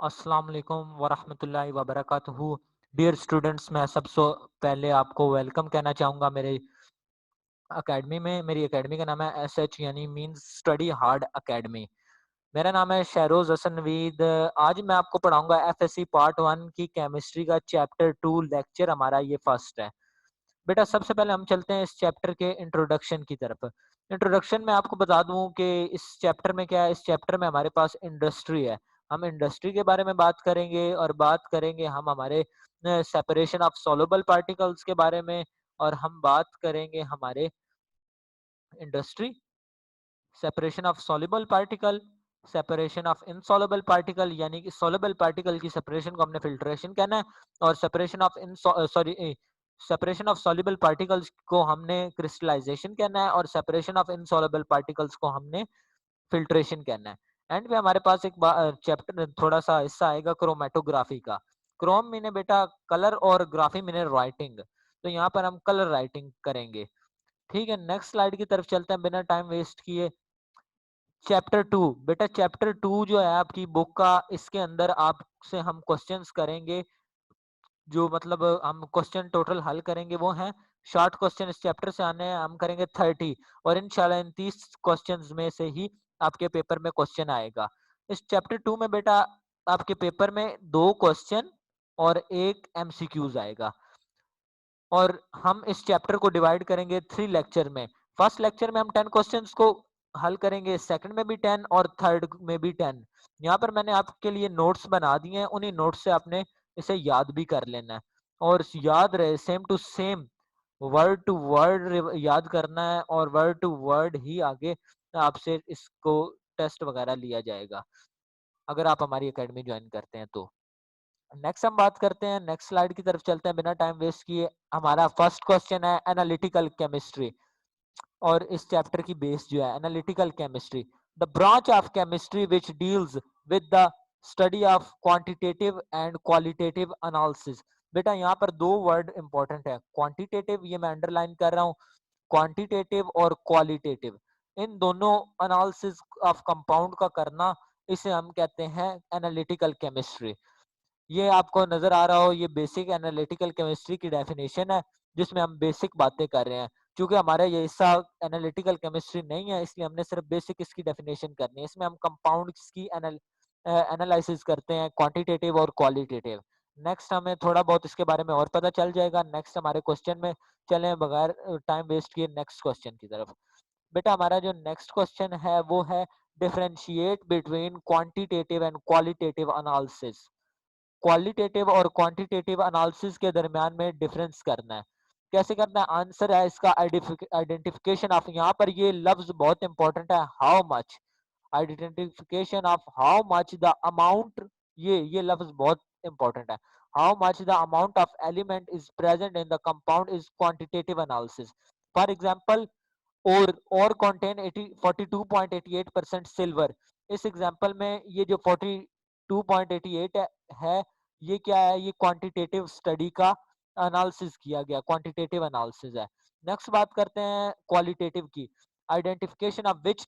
अस्सलाम वालेकुम वरहमतुल्लाहि वबरकातुहू। डियर स्टूडेंट्स, मैं सबसे पहले आपको वेलकम कहना चाहूँगा मेरे अकेडमी में। मेरी अकेडमी का नाम है एसएच यानी मींस स्टडी हार्ड अकेडमी। मेरा नाम है शहरोज हसन नवीद। आज मैं आपको पढ़ाऊंगा एफएससी पार्ट 1 की केमिस्ट्री का चैप्टर 2 लेक्चर हमारा ये फर्स्ट है। बेटा सबसे पहले हम चलते हैं इस चैप्टर के इंट्रोडक्शन की तरफ। इंट्रोडक्शन में आपको बता दूं कि इस चैप्टर में क्या है। इस चैप्टर में हमारे पास इंडस्ट्री है। हम इंडस्ट्री के बारे में बात करेंगे और बात करेंगे हम हमारे सेपरेशन ऑफ सॉल्युबल पार्टिकल्स के बारे में। और हम बात करेंगे हमारे industry separation of soluble particle, separation of insoluble particle यानी कि सॉल्युबल पार्टिकल की सेपरेशन को हमने फिल्ट्रेशन कहना है। और separation of in sorry separation of soluble particles को हमने क्रिस्टलाइजेशन कहना है। और सेपरेशन ऑफ इनसॉल्युबल पार्टिकल्स को हमने फिल्ट्रेशन कहना है। एंड पे हमारे पास एक चैप्टर थोड़ा सा हिस्सा आएगा क्रोमेटोग्राफी का। क्रोम मीने बेटा कलर और ग्राफी मीने राइटिंग। तो यहाँ पर हम कलर राइटिंग करेंगे। ठीक है, नेक्स्ट स्लाइड की तरफ चलते हैं बिना टाइम वेस्ट किए। चैप्टर 2 बेटा, चैप्टर 2 जो है आपकी बुक का, इसके अंदर आपसे हम क्वेश्चंस करेंगे। जो मतलब हम क्वेश्चन टोटल हल करेंगे वो हैं शॉर्ट क्वेश्चन। इस चैप्टर से आने हैं, हम करेंगे 30 और इंशाल्लाह इन 30 क्वेश्चंस में से ही आपके पेपर में क्वेश्चन आएगा। इस चैप्टर 2 में बेटा आपके पेपर में 2 क्वेश्चन और 1 एमसीक्यूज आएगा। और हम इस चैप्टर को डिवाइड करेंगे 3 लेक्चर में। फर्स्ट लेक्चर में हम 10 क्वेश्चंस को हल करेंगे, सेकंड में भी 10 और थर्ड में भी 10। यहाँ पर मैंने आपके लिए नोट्स बना दिए हैं, उन्हीं नोट्स से आपने इसे याद भी कर लेना है। और याद रहे same to same word to word याद करना है और वर्ड टू वर्ड ही आगे आपसे इसको टेस्ट वगैरह लिया जाएगा अगर आप हमारी एकेडमी ज्वाइन करते हैं तो। नेक्स्ट हम बात करते हैं, नेक्स्ट स्लाइड की तरफ चलते हैं बिना टाइम वेस्ट किए। हमारा फर्स्ट क्वेश्चन है एनालिटिकल केमिस्ट्री। और इस चैप्टर की बेस जो है analytical chemistry, the branch of chemistry which deals with the study of quantitative and qualitative analysis. बेटा यहाँ पर 2 वर्ड इंपॉर्टेंट है, क्वांटिटेटिव ये मैं अंडरलाइन कर रहा हूँ, क्वांटिटेटिव और क्वालिटेटिव, इन दोनों एनालिसिस ऑफ कंपाउंड का करना, इसे हम कहते हैं एनालिटिकल केमिस्ट्री। ये आपको नजर आ रहा हो, ये बेसिक एनालिटिकल केमिस्ट्री की डेफिनेशन है जिसमें हम बेसिक बातें कर रहे हैं। क्योंकि हमारा ये हिस्सा एनालिटिकल केमिस्ट्री नहीं है, इसलिए हमने सिर्फ बेसिक इसकी डेफिनेशन करनी है। इसमें हम कंपाउंड्स की एनालिसिस करते हैं, क्वांटिटेटिव और क्वालिटेटिव। नेक्स्ट हमें थोड़ा बहुत इसके बारे में और पता चल जाएगा। नेक्स्ट हमारे क्वेश्चन में चलें बगैर टाइम वेस्ट किए नेक्स्ट क्वेश्चन की तरफ। बेटा हमारा जो नेक्स्ट क्वेश्चन है वो है differentiate between quantitative and qualitative analysis. Qualitative और क्वांटिटेटिव एनालिसिस के दरमियान में डिफरेंस करना है। कैसे करना है? आंसर है इसका आइडेंटिफिकेशन ऑफ, यहाँ पर ये लफ्ज बहुत इंपॉर्टेंट है, how much. Identification of how much the amount, ये लफ्ज बहुत इंपॉर्टेंट है। How much the amount of element is present in the compound is quantitative analysis. For example, और कंटेन 42.88% सिल्वर। इस एग्जांपल में ये जो 42.88 है, ये क्या है? ये क्वांटिटेटिव स्टडी का एनालिसिस किया गया, क्वांटिटेटिव एनालिसिस है। नेक्स्ट बात करते हैं क्वालिटेटिव की। आइडेंटिफिकेशन ऑफ विच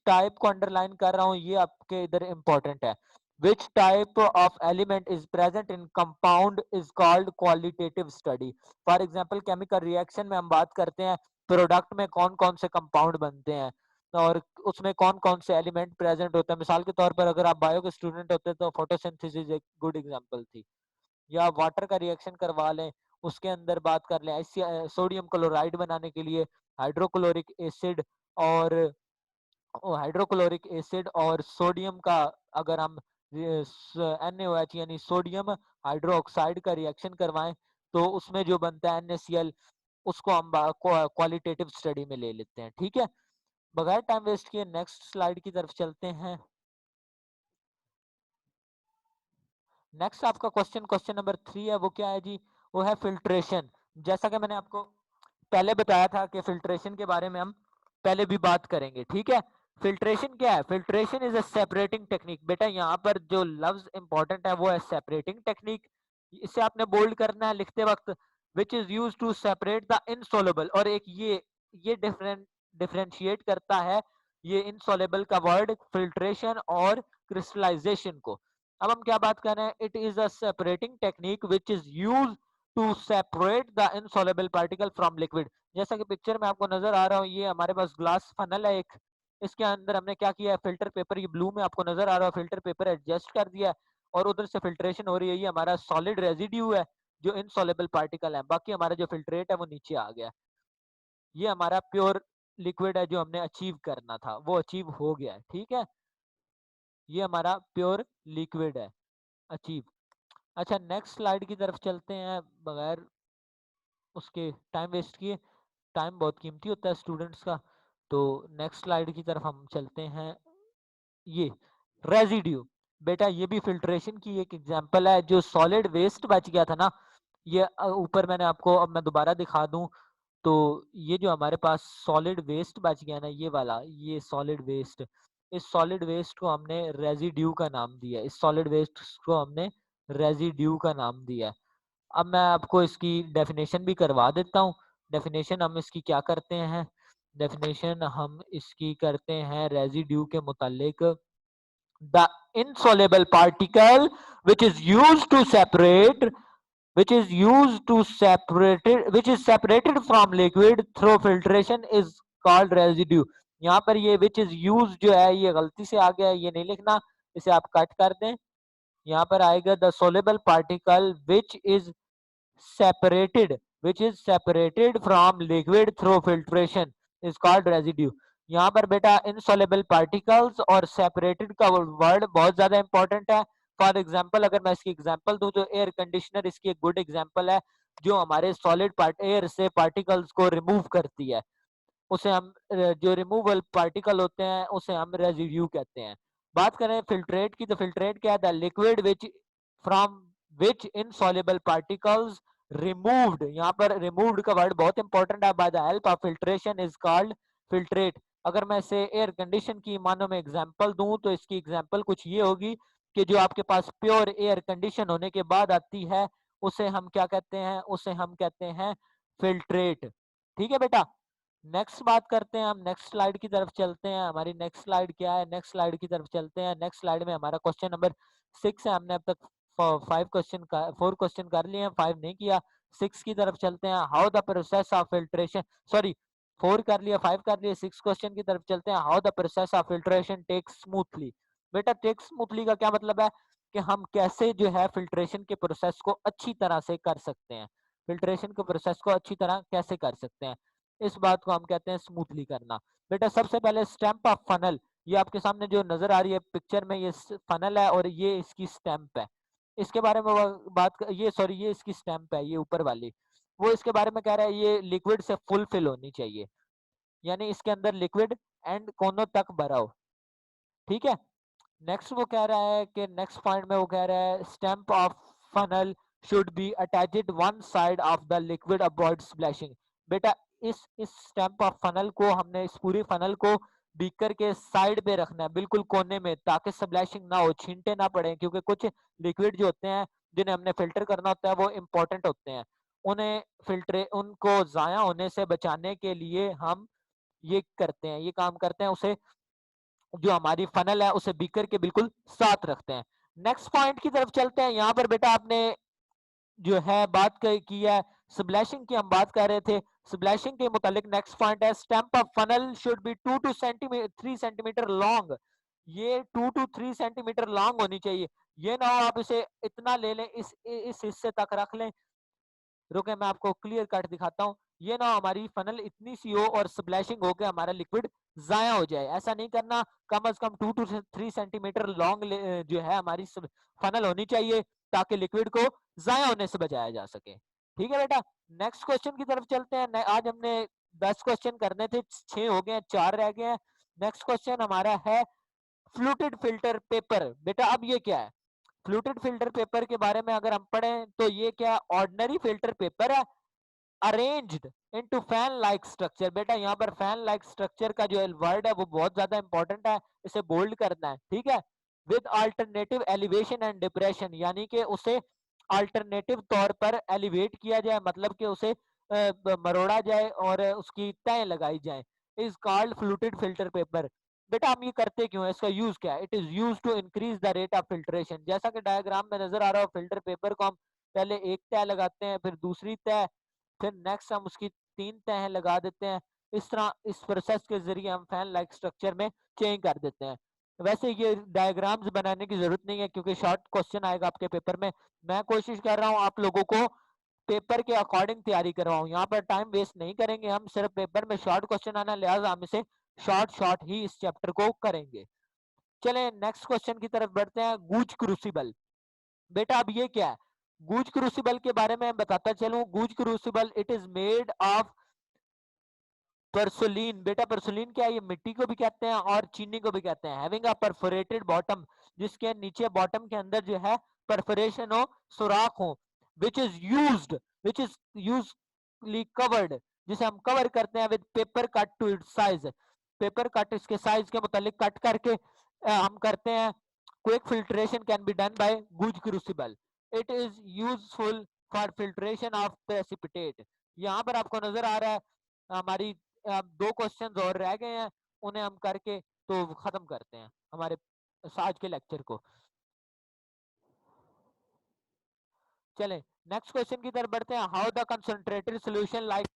टाइप को अंडरलाइन कर रहा हूँ, ये आपके इधर इंपॉर्टेंट है। Which type of element is present in compound is called qualitative study. For example, chemical reaction में हम बात करते हैं प्रोडक्ट में कौन कौन से कंपाउंड बनते हैं और उसमें कौन कौन से एलिमेंट प्रेजेंट होते हैं। मिसाल के तौर पर अगर आप बायो के स्टूडेंट होते तो फोटोसिंथेसिस एक गुड एग्जांपल थी। या वाटर का रिएक्शन करवा लें, उसके अंदर बात कर लें सोडियम क्लोराइड बनाने के लिए हाइड्रोक्लोरिक एसिड और हाइड्रोक्लोरिक एसिड और सोडियम का, अगर हम NaOH यानी सोडियम हाइड्रो ऑक्साइड का रिएक्शन करवाएं तो उसमें जो बनता है NaCl, उसको हम क्वालिटेटिव स्टडी में ले लेते हैं। ठीक है, बगैर टाइम वेस्ट किए नेक्स्ट स्लाइड की तरफ चलते हैं। नेक्स्ट आपका क्वेश्चन, क्वेश्चन नंबर 3 है, वो क्या है जी? वो है फिल्ट्रेशन। जैसा कि मैंने आपको पहले बताया था कि फिल्ट्रेशन के बारे में हम पहले भी बात करेंगे। ठीक है, फिल्ट्रेशन क्या है? Filtration is a separating technique. बेटा यहाँ पर जो लफ्ज इंपॉर्टेंट है वो है सेपरेटिंग टेक्निक। इसे आपने बोल्ड करना है लिखते वक्त। Which is use to separate the insoluble, और एक ये डिफरेंशिएट करता है ये इनसोलेबल का वर्ड फिल्ट्रेशन और क्रिस्टलाइजेशन को। अब हम क्या बात कर रहे हैं, it is a separating technique which is use to separate the insoluble particle from liquid. जैसा कि पिक्चर में आपको नजर आ रहा हूँ, ये हमारे पास ग्लास फनल है एक, इसके अंदर हमने क्या किया है, फिल्टर पेपर, ये ब्लू में आपको नजर आ रहा है, फिल्टर पेपर एडजस्ट कर दिया है, और उधर से फिल्ट्रेशन हो रही है, ये हमारा सॉलिड रेजिड्यू है जो इनसॉल्युबल पार्टिकल है, बाकी हमारा जो फिल्ट्रेट है वो नीचे आ गया। ये हमारा प्योर लिक्विड है जो हमने अचीव करना था, वो अचीव हो गया है, ठीक है, ये हमारा प्योर लिक्विड है, अचीव। अच्छा, नेक्स्ट स्लाइड की तरफ चलते हैं बगैर उसके टाइम वेस्ट किए, टाइम बहुत कीमती होता है स्टूडेंट्स का। तो नेक्स्ट स्लाइड की तरफ हम चलते हैं। ये रेजिड्यू, बेटा ये भी फिल्ट्रेशन की एक एग्जांपल है। जो सॉलिड वेस्ट बच गया था ना, ये ऊपर मैंने आपको, अब मैं दोबारा दिखा दूं, तो ये जो हमारे पास सॉलिड वेस्ट बच गया ना, ये वाला, ये सॉलिड वेस्ट, इस सॉलिड वेस्ट को हमने रेजिड्यू का नाम दिया, इस सॉलिड वेस्ट को हमने रेजिड्यू का नाम दिया। अब मैं आपको इसकी डेफिनेशन भी करवा देता हूँ। डेफिनेशन हम इसकी क्या करते हैं, डेफिनेशन हम इसकी करते हैं रेजिड्यू के मुतालिक, the insoluble particle which is used to separate, which is separated from liquid through filtration is called residue। यहाँ पर ये which is used जो है ये गलती से आ गया है, ये नहीं लिखना, इसे आप कट कर दें। यहाँ पर आएगा the soluble particle separated separated from liquid through filtration is called residue। यहाँ पर बेटा insoluble particles और separated का वर्ड बहुत ज्यादा इंपॉर्टेंट है। फॉर एग्जाम्पल अगर मैं इसकी एग्जाम्पल दूं तो एयर कंडीशनर इसकी एक गुड एग्जाम्पल है, जो हमारे सॉलिड एयर से पार्टिकल्स को रिमूव करती है, उसे हम जो रिमूवल पार्टिकल होते हैं उसे हम रेजिड्यू कहते हैं। बात करें फिल्ट्रेट की, तो फिल्ट्रेट क्या है, the liquid which from which insoluble particles removed, यहाँ पर रिमूव्ड का वर्ड बहुत इंपॉर्टेंट है, by the help of filtration is called filtrate. अगर मैं इसे एयर कंडीशन की मानों में एग्जांपल दूं तो इसकी एग्जांपल कुछ ये होगी कि जो आपके पास प्योर एयर कंडीशन होने के बाद आती है उसे हम क्या कहते हैं, उसे हम कहते हैं फिल्ट्रेट। ठीक है बेटा, नेक्स्ट बात करते हैं हम, नेक्स्ट स्लाइड की तरफ चलते हैं। हमारी नेक्स्ट स्लाइड क्या है, नेक्स्ट स्लाइड की तरफ चलते हैं। नेक्स्ट स्लाइड में हमारा क्वेश्चन नंबर 6 है। हमने अब तक 4 क्वेश्चन कर लिए हैं, 5 नहीं किया। 6 की तरफ चलते हैं, how the process of filtration, sorry 4 कर लिया, 5 कर लिया, 6 क्वेश्चन की तरफ चलते हैं, how the process of filtration takes smoothly. बेटा टेक्स स्मूथली का क्या मतलब है कि हम कैसे जो है फिल्ट्रेशन के प्रोसेस को अच्छी तरह से कर सकते हैं, फिल्ट्रेशन के प्रोसेस को अच्छी तरह कैसे कर सकते हैं, इस बात को हम कहते हैं स्मूथली करना। बेटा सबसे पहले स्टैंप ऑफ फनल, ये आपके सामने जो नजर आ रही है पिक्चर में, ये फनल है और ये इसकी स्टैंप है। इसके बारे में ये सॉरी ये इसकी स्टैंप है, ये ऊपर वाली, वो इसके बारे में कह रहा है ये लिक्विड से फुल फिल होनी चाहिए, यानी इसके अंदर लिक्विड एंड कोनों तक भरा हो। ठीक है, नेक्स्ट वो कह रहा है कि नेक्स्ट पॉइंट में वो कह रहा है stamp of funnel should be attached one side of the liquid avoid splashing. बेटा इस स्टैंप ऑफ फनल को हमने, इस पूरी फनल को बीकर के साइड पे रखना है, बिल्कुल कोने में, ताकि स्प्लैशिंग ना हो, छींटे ना पड़े, क्योंकि कुछ लिक्विड जो होते हैं जिन्हें हमने फिल्टर करना होता है वो इंपॉर्टेंट होते हैं, उन्हें उनको जाया होने से बचाने के लिए हम ये करते हैं, ये काम करते हैं, उसे जो हमारी फनल है उसे बीकर के बिल्कुल साथ रखते हैं। नेक्स्ट पॉइंट की तरफ चलते हैं। यहाँ पर बेटा आपने जो है बात की है स्प्लैशिंग की, हम बात कर रहे थे स्प्लैशिंग के मुतालिक। नेक्स्ट पॉइंट है stamp of funnel should be 2 to 3 centimetre long, ये 2 to 3 सेंटीमीटर लॉन्ग होनी चाहिए। ये ना हो आप इसे इतना ले लें, इस हिस्से तक रख लें, रुके मैं आपको क्लियर कट दिखाता हूँ, ये ना हमारी फनल इतनी सी हो और स्प्लैशिंग होकर हमारा लिक्विड जाया हो जाए, ऐसा नहीं करना। कम से कम 2 to 3 सेंटीमीटर लॉन्ग जो है हमारी फनल होनी चाहिए, ताकि लिक्विड को जाया होने से बचाया जा सके। ठीक है बेटा, नेक्स्ट क्वेश्चन की तरफ चलते हैं। आज हमने 10 क्वेश्चन करने थे, 6 हो गए हैं, 4 रह गए हैं। नेक्स्ट क्वेश्चन हमारा है फ्लूटेड फिल्टर पेपर। बेटा अब ये क्या है, फ्लूटेड फिल्टर पेपर के बारे में अगर हम पढ़ें तो ये क्या, ऑर्डिनरी फिल्टर पेपर है arranged into fan like structure. बेटा यहाँ पर फैन लाइक स्ट्रक्चर का जो वर्ड है वो बहुत ज्यादा इंपॉर्टेंट है, इसे बोल्ड करना है। ठीक है, with alternative elevation and depression, यानी कि उसे अल्टरनेटिव तौर पर एलिवेट किया जाए, मतलब कि उसे मरोड़ा जाए और उसकी तय लगाई जाए, is called fluted filter paper. बेटा हम ये करते क्यों है, इसका यूज क्या है? It is use to increase the rate of filtration. जैसा कि डायग्राम में नजर आ रहा हो, फिल्टर पेपर को हम पहले एक तह लगाते हैं, फिर दूसरी तह, फिर नेक्स्ट हम उसकी 3 तह लगा देते हैं। इस तरह इस प्रोसेस के जरिए हम फैन लाइक स्ट्रक्चर में चेंज कर देते हैं। वैसे ये डायग्राम्स बनाने की जरूरत नहीं है क्योंकि शॉर्ट क्वेश्चन आएगा आपके पेपर में। मैं कोशिश कर रहा हूँ आप लोगों को पेपर के अकॉर्डिंग तैयारी करवाऊं, यहाँ पर टाइम वेस्ट नहीं करेंगे हम, सिर्फ पेपर में शॉर्ट क्वेश्चन आना, लिहाजा हम इसे शॉर्ट शॉर्ट ही इस चैप्टर को करेंगे। चलें नेक्स्ट क्वेश्चन की तरफ बढ़ते हैं। गूज क्रूसिबल। बेटा अब ये क्या है? गूज क्रूसिबल के बारे में बताता चलूं। गूज crucible it is made of porcelain. बेटा परसोलीन क्या है? ये मिट्टी को भी कहते हैं और चीनी को भी कहते हैं। हैविंग अ परफोरेटेड बॉटम, जिसके नीचे बॉटम के अंदर जो है परफोरेशन हो, सुराख हो, which is used, which is usually covered, जिसे हम कवर करते हैं with paper cut to its size. Paper cut इसके साइज के मुतालिक कट करके हम करते हैं। Quick filtration can be done by Gooch crucible. It is useful for filtration of precipitate. यहाँ पर आपको नजर आ रहा है हमारी अब 2 क्वेश्चंस और रह गए हैं, उन्हें हम करके तो खत्म करते हैं हमारे आज के लेक्चर को। चलें नेक्स्ट क्वेश्चन की तरफ बढ़ते हैं। How the concentrated solution like